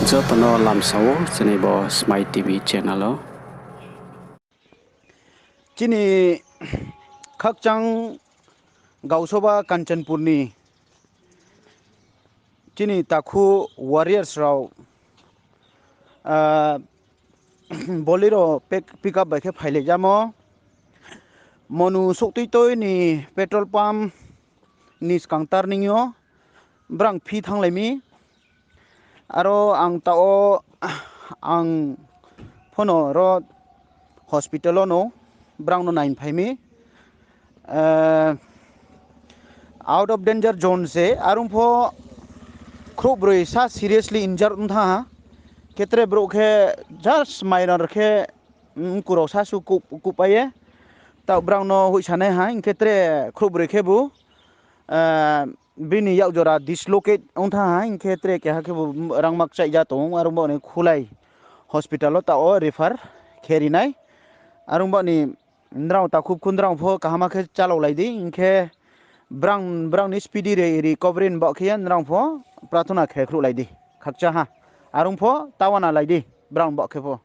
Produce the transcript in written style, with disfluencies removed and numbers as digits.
Jotono lamsawo jenebo Smai TV channel o. Chini khakchang Gausoba Kanchanpurni Chini takhu warriors raw bolero pick up by phaile jamo monu sokti toy ni petrol pump ni skangtar ningyo brang phi thanglai aro ang tao ang phono ro hospital no brang no 9 phaimi out of danger zone se arumpho khrobroi sa seriously injured untha ketre bro khe just minor khe kuro sa su kupaye ta brang no huisane ha ketre khrobroi khe bu bini yak jora dislocate untha ha ketre ke ha khe bu rangmak chai ja to arumbo ne khulai hospital ta o refer kherinai arumbo ni ndraw ta khub kundraw pho kahama khe chalo laidi inke brang ni speedy recovery in bakhian rang pho pratuna khekru laidi khakcha ha arung pho tawana laidi brang bakhe pho